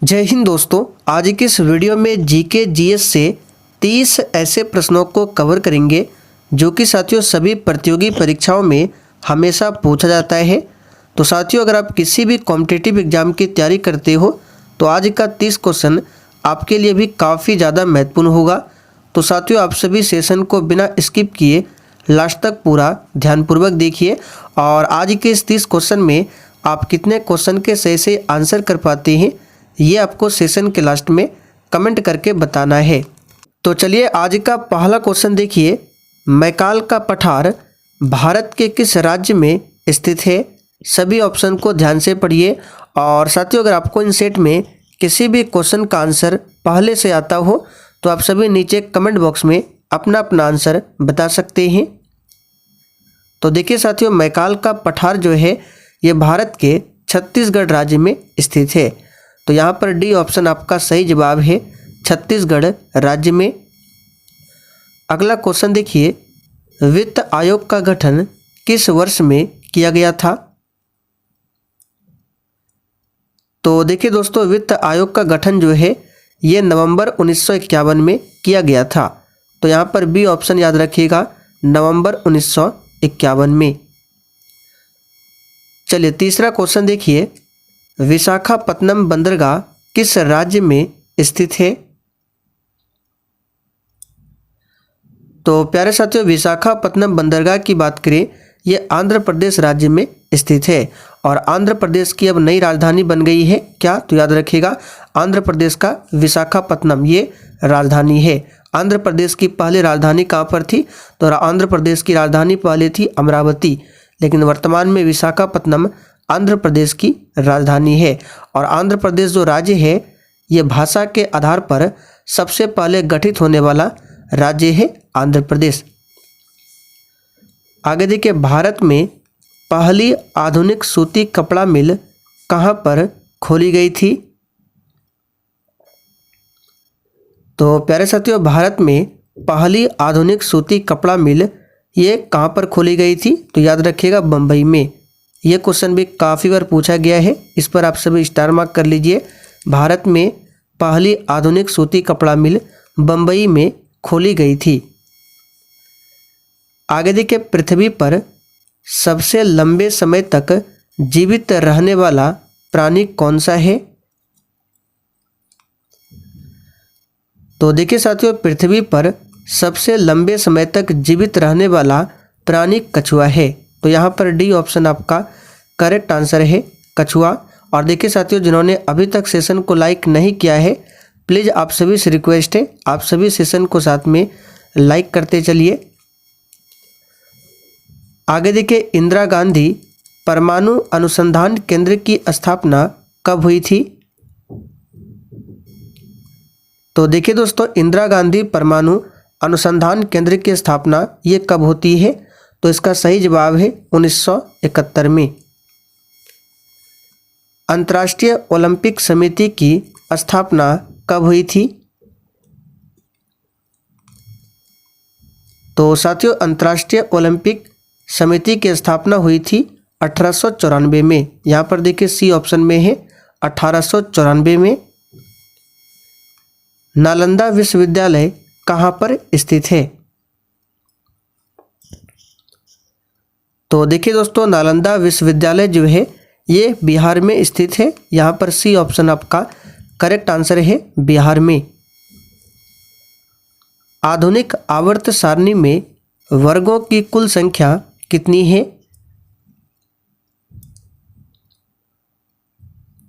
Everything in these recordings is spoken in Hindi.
जय हिंद दोस्तों। आज की इस वीडियो में जीके जीएस से 30 ऐसे प्रश्नों को कवर करेंगे जो कि साथियों सभी प्रतियोगी परीक्षाओं में हमेशा पूछा जाता है। तो साथियों अगर आप किसी भी कॉम्पिटिटिव एग्जाम की तैयारी करते हो तो आज का 30 क्वेश्चन आपके लिए भी काफ़ी ज़्यादा महत्वपूर्ण होगा। तो साथियों आप सभी सेशन को बिना स्किप किए लास्ट तक पूरा ध्यानपूर्वक देखिए और आज के इस 30 क्वेश्चन में आप कितने क्वेश्चन के सही से आंसर कर पाते हैं ये आपको सेशन के लास्ट में कमेंट करके बताना है। तो चलिए आज का पहला क्वेश्चन देखिए। मैकाल का पठार भारत के किस राज्य में स्थित है? सभी ऑप्शन को ध्यान से पढ़िए और साथियों अगर आपको इन सेट में किसी भी क्वेश्चन का आंसर पहले से आता हो तो आप सभी नीचे कमेंट बॉक्स में अपना अपना आंसर बता सकते हैं। तो देखिए साथियों मैकाल का पठार जो है ये भारत के छत्तीसगढ़ राज्य में स्थित है। तो यहाँ पर डी ऑप्शन आपका सही जवाब है, छत्तीसगढ़ राज्य में। अगला क्वेश्चन देखिए, वित्त आयोग का गठन किस वर्ष में किया गया था? तो देखिए दोस्तों वित्त आयोग का गठन जो है ये नवंबर 1951 में किया गया था। तो यहाँ पर बी ऑप्शन याद रखिएगा, नवंबर 1951 में। चलिए तीसरा क्वेश्चन देखिए, विशाखापत्तनम बंदरगाह किस राज्य में स्थित है? तो प्यारे साथियों विशाखापत्तनम बंदरगाह की बात करें ये आंध्र प्रदेश राज्य में स्थित है और आंध्र प्रदेश की अब नई राजधानी बन गई है क्या? तो याद रखिएगा आंध्र प्रदेश का विशाखापत्तनम ये राजधानी है। आंध्र प्रदेश की पहले राजधानी कहाँ पर थी? तो आंध्र प्रदेश की राजधानी पहले थी अमरावती, लेकिन वर्तमान में विशाखापत्तनम आंध्र प्रदेश की राजधानी है। और आंध्र प्रदेश जो राज्य है ये भाषा के आधार पर सबसे पहले गठित होने वाला राज्य है आंध्र प्रदेश। आगे देखिए, भारत में पहली आधुनिक सूती कपड़ा मिल कहाँ पर खोली गई थी? तो प्यारे साथियों भारत में पहली आधुनिक सूती कपड़ा मिल ये कहाँ पर खोली गई थी? तो याद रखिएगा बम्बई में। ये क्वेश्चन भी काफ़ी बार पूछा गया है, इस पर आप सभी स्टार मार्क कर लीजिए। भारत में पहली आधुनिक सूती कपड़ा मिल बम्बई में खोली गई थी। आगे देखिए, पृथ्वी पर सबसे लंबे समय तक जीवित रहने वाला प्राणी कौन सा है? तो देखिए साथियों पृथ्वी पर सबसे लंबे समय तक जीवित रहने वाला प्राणी कछुआ है। तो यहाँ पर डी ऑप्शन आपका करेक्ट आंसर है, कछुआ। और देखिए साथियों जिन्होंने अभी तक सेशन को लाइक नहीं किया है प्लीज़ आप सभी से रिक्वेस्ट है आप सभी सेशन को साथ में लाइक करते चलिए। आगे देखिए, इंदिरा गांधी परमाणु अनुसंधान केंद्र की स्थापना कब हुई थी? तो देखिए दोस्तों इंदिरा गांधी परमाणु अनुसंधान केंद्र की स्थापना ये कब होती है? तो इसका सही जवाब है 1971 में। अंतर्राष्ट्रीय ओलंपिक समिति की स्थापना कब हुई थी? तो साथियों अंतर्राष्ट्रीय ओलंपिक समिति की स्थापना हुई थी 1894 में। यहाँ पर देखिए सी ऑप्शन में है 1894 में। नालंदा विश्वविद्यालय कहाँ पर स्थित है? तो देखिए दोस्तों नालंदा विश्वविद्यालय जो है ये बिहार में स्थित है। यहाँ पर सी ऑप्शन आपका करेक्ट आंसर है, बिहार में। आधुनिक आवर्त सारणी में वर्गों की कुल संख्या कितनी है?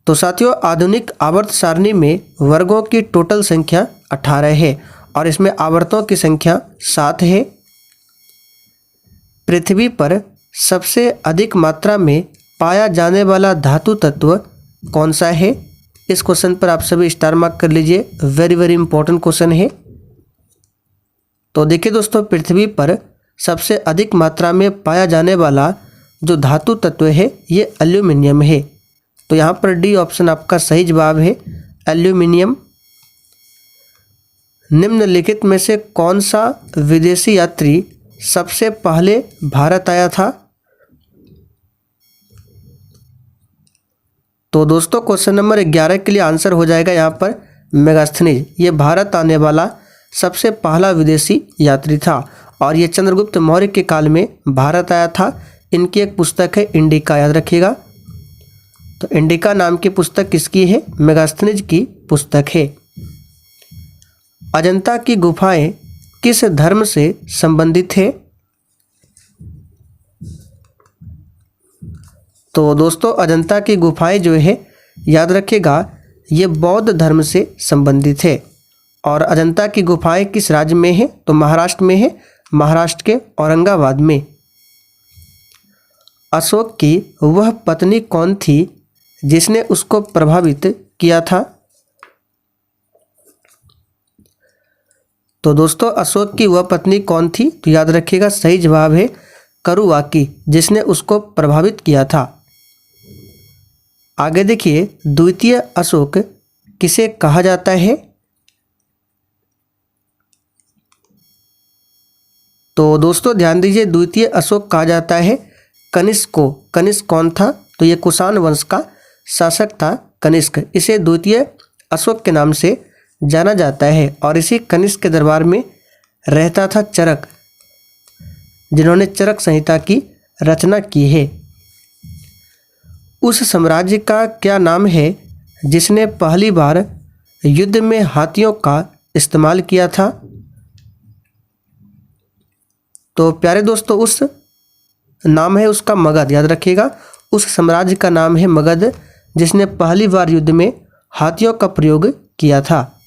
तो साथियों आधुनिक आवर्त सारणी में वर्गों की टोटल संख्या 18 है और इसमें आवर्तों की संख्या 7 है। पृथ्वी पर सबसे अधिक मात्रा में पाया जाने वाला धातु तत्व कौन सा है? इस क्वेश्चन पर आप सभी स्टार मार्क कर लीजिए, वेरी वेरी इंपॉर्टेंट क्वेश्चन है। तो देखिए दोस्तों पृथ्वी पर सबसे अधिक मात्रा में पाया जाने वाला जो धातु तत्व है ये एल्यूमिनियम है। तो यहाँ पर डी ऑप्शन आपका सही जवाब है, एल्यूमिनियम। निम्नलिखित में से कौन सा विदेशी यात्री सबसे पहले भारत आया था? तो दोस्तों क्वेश्चन नंबर 11 के लिए आंसर हो जाएगा यहाँ पर मेगास्थनीज। ये भारत आने वाला सबसे पहला विदेशी यात्री था और ये चंद्रगुप्त मौर्य के काल में भारत आया था। इनकी एक पुस्तक है इंडिका, याद रखिएगा। तो इंडिका नाम की पुस्तक किसकी है? मेगास्थनीज की पुस्तक है। अजंता की गुफाएं किस धर्म से संबंधित है? तो दोस्तों अजंता की गुफाएं जो है याद रखिएगा ये बौद्ध धर्म से संबंधित है। और अजंता की गुफाएं किस राज्य में है? तो महाराष्ट्र में है, महाराष्ट्र के औरंगाबाद में। अशोक की वह पत्नी कौन थी जिसने उसको प्रभावित किया था? तो दोस्तों अशोक की वह पत्नी कौन थी? तो याद रखिएगा सही जवाब है करुवाकी, जिसने उसको प्रभावित किया था। आगे देखिए, द्वितीय अशोक किसे कहा जाता है? तो दोस्तों ध्यान दीजिए, द्वितीय अशोक कहा जाता है कनिष्क को। कनिष्क कौन था? तो ये कुषाण वंश का शासक था कनिष्क। इसे द्वितीय अशोक के नाम से जाना जाता है और इसी कनिष्क के दरबार में रहता था चरक, जिन्होंने चरक संहिता की रचना की है। उस साम्राज्य का क्या नाम है जिसने पहली बार युद्ध में हाथियों का इस्तेमाल किया था? तो प्यारे दोस्तों उस नाम है उसका मगध, याद रखिएगा। उस साम्राज्य का नाम है मगध, जिसने पहली बार युद्ध में हाथियों का प्रयोग किया था।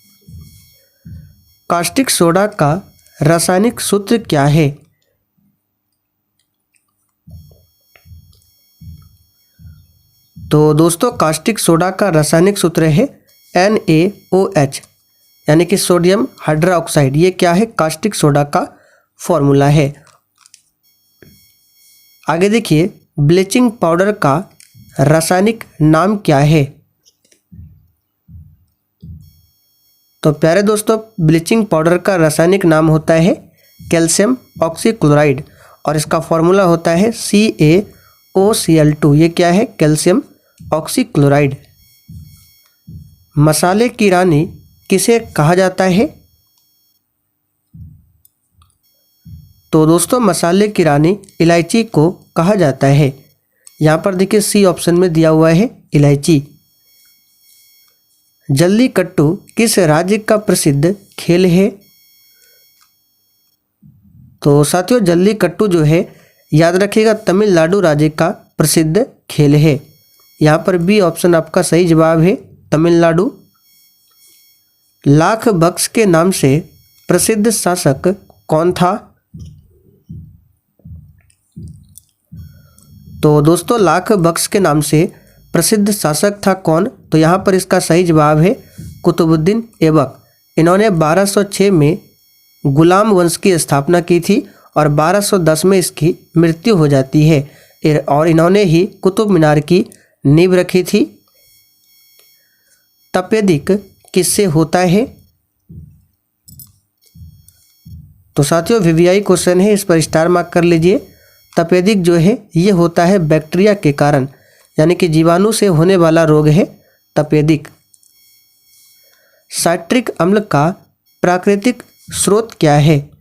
कास्टिक सोडा का रासायनिक सूत्र क्या है? तो दोस्तों कास्टिक सोडा का रासायनिक सूत्र है NaOH, यानी कि सोडियम हाइड्रोक्साइड। ये क्या है? कास्टिक सोडा का फॉर्मूला है। आगे देखिए, ब्लीचिंग पाउडर का रासायनिक नाम क्या है? तो प्यारे दोस्तों ब्लीचिंग पाउडर का रासायनिक नाम होता है कैल्शियम ऑक्सीक्लोराइड और इसका फॉर्मूला होता है CaOCl2। ये क्या है? Calcium oxychloride. मसाले की रानी किसे कहा जाता है? तो दोस्तों मसाले की रानी इलायची को कहा जाता है। यहाँ पर देखिए सी ऑप्शन में दिया हुआ है इलायची। जल्लीकट्टू किस राज्य का प्रसिद्ध खेल है? तो साथियों जल्लीकट्टू जो है याद रखिएगा तमिलनाडु राज्य का प्रसिद्ध खेल है। यहाँ पर बी ऑप्शन आपका सही जवाब है, तमिलनाडु। लाख बक्स के नाम से प्रसिद्ध शासक कौन था? तो दोस्तों लाख बक्स के नाम से प्रसिद्ध शासक था कौन? तो यहाँ पर इसका सही जवाब है कुतुबुद्दीन ऐबक। इन्होंने 1206 में गुलाम वंश की स्थापना की थी और 1210 में इसकी मृत्यु हो जाती है और इन्होंने ही कुतुब मीनार की नींव रखी थी। तपेदिक किससे होता है? तो साथियों VVI क्वेश्चन है, इस पर स्टार मार्क कर लीजिए। तपेदिक जो है ये होता है बैक्टीरिया के कारण, यानी कि जीवाणु से होने वाला रोग है तपेदिक। साइट्रिक अम्ल का प्राकृतिक स्रोत क्या है?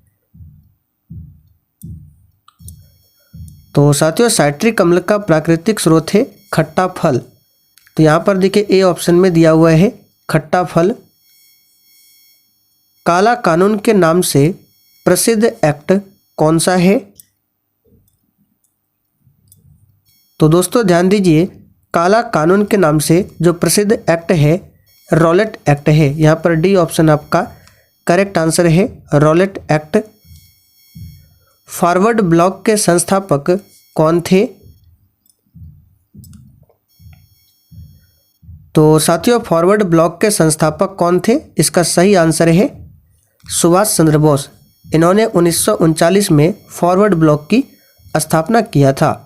तो साथियों साइट्रिक अम्ल का प्राकृतिक स्रोत है खट्टा फल। तो यहाँ पर देखिए ए ऑप्शन में दिया हुआ है खट्टा फल। काला कानून के नाम से प्रसिद्ध एक्ट कौन सा है? तो दोस्तों ध्यान दीजिए, काला कानून के नाम से जो प्रसिद्ध एक्ट है रॉलेट एक्ट है। यहाँ पर डी ऑप्शन आपका करेक्ट आंसर है, रॉलेट एक्ट। फॉरवर्ड ब्लॉक के संस्थापक कौन थे? तो साथियों फॉरवर्ड ब्लॉक के संस्थापक कौन थे? इसका सही आंसर है सुभाष चंद्र बोस। इन्होंने 1939 में फॉरवर्ड ब्लॉक की स्थापना किया था।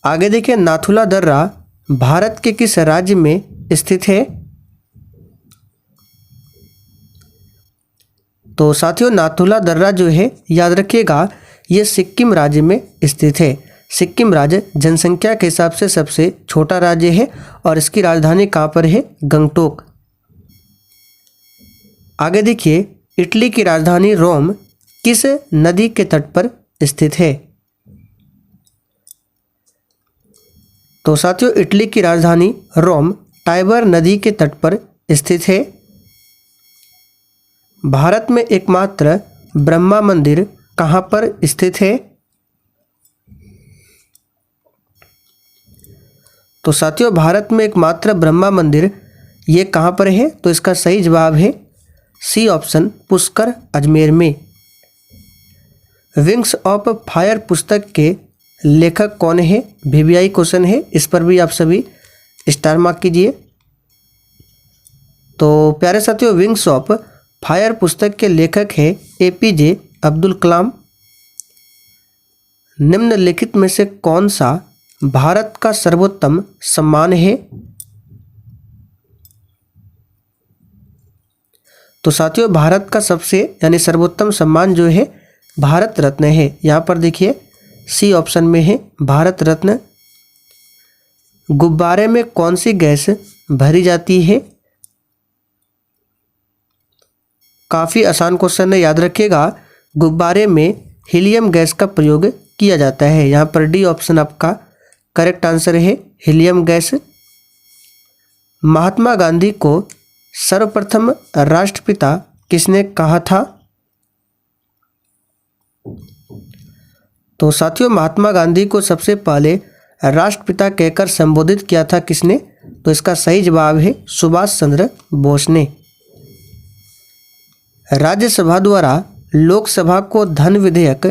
आगे देखिए, नाथुला दर्रा भारत के किस राज्य में स्थित है? तो साथियों नाथुला दर्रा जो है याद रखिएगा ये सिक्किम राज्य में स्थित है। सिक्किम राज्य जनसंख्या के हिसाब से सबसे छोटा राज्य है और इसकी राजधानी कहाँ पर है? गंगटोक। आगे देखिए, इटली की राजधानी रोम किस नदी के तट पर स्थित है? तो साथियों, इटली की राजधानी रोम टाइबर नदी के तट पर स्थित है। भारत में एकमात्र ब्रह्मा मंदिर कहाँ पर स्थित है? तो साथियों, भारत में एकमात्र ब्रह्मा मंदिर ये कहाँ पर है? तो इसका सही जवाब है सी ऑप्शन, पुष्कर, अजमेर में। विंग्स ऑफ फायर पुस्तक के लेखक कौन है? वीवीआई क्वेश्चन है, इस पर भी आप सभी स्टार मार्क कीजिए। तो प्यारे साथियों, विंग्स ऑफ फायर पुस्तक के लेखक है एपीजे अब्दुल कलाम। निम्नलिखित में से कौन सा भारत का सर्वोत्तम सम्मान है? तो साथियों, भारत का सबसे यानी सर्वोत्तम सम्मान जो है भारत रत्न है। यहाँ पर देखिए सी ऑप्शन में है भारत रत्न। गुब्बारे में कौन सी गैस भरी जाती है? काफ़ी आसान क्वेश्चन है, याद रखिएगा। गुब्बारे में हीलियम गैस का प्रयोग किया जाता है। यहाँ पर डी ऑप्शन आपका करेक्ट आंसर है, हीलियम गैस। महात्मा गांधी को सर्वप्रथम राष्ट्रपिता किसने कहा था? तो साथियों, महात्मा गांधी को सबसे पहले राष्ट्रपिता कहकर संबोधित किया था किसने? तो इसका सही जवाब है सुभाष चंद्र बोस ने। राज्यसभा द्वारा लोकसभा को धन विधेयक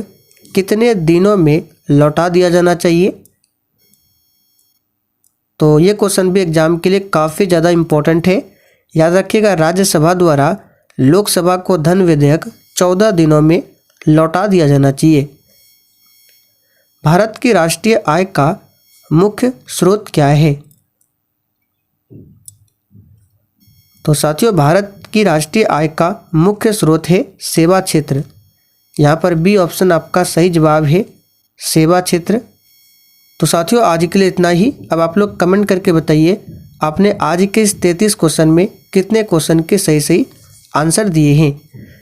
कितने दिनों में लौटा दिया जाना चाहिए? तो ये क्वेश्चन भी एग्जाम के लिए काफ़ी ज़्यादा इम्पोर्टेंट है। याद रखिएगा, राज्यसभा द्वारा लोकसभा को धन विधेयक 14 दिनों में लौटा दिया जाना चाहिए। भारत की राष्ट्रीय आय का मुख्य स्रोत क्या है? तो साथियों, भारत की राष्ट्रीय आय का मुख्य स्रोत है सेवा क्षेत्र। यहाँ पर बी ऑप्शन आपका सही जवाब है, सेवा क्षेत्र। तो साथियों, आज के लिए इतना ही। अब आप लोग कमेंट करके बताइए आपने आज के इस 33 क्वेश्चन में कितने क्वेश्चन के सही आंसर दिए हैं।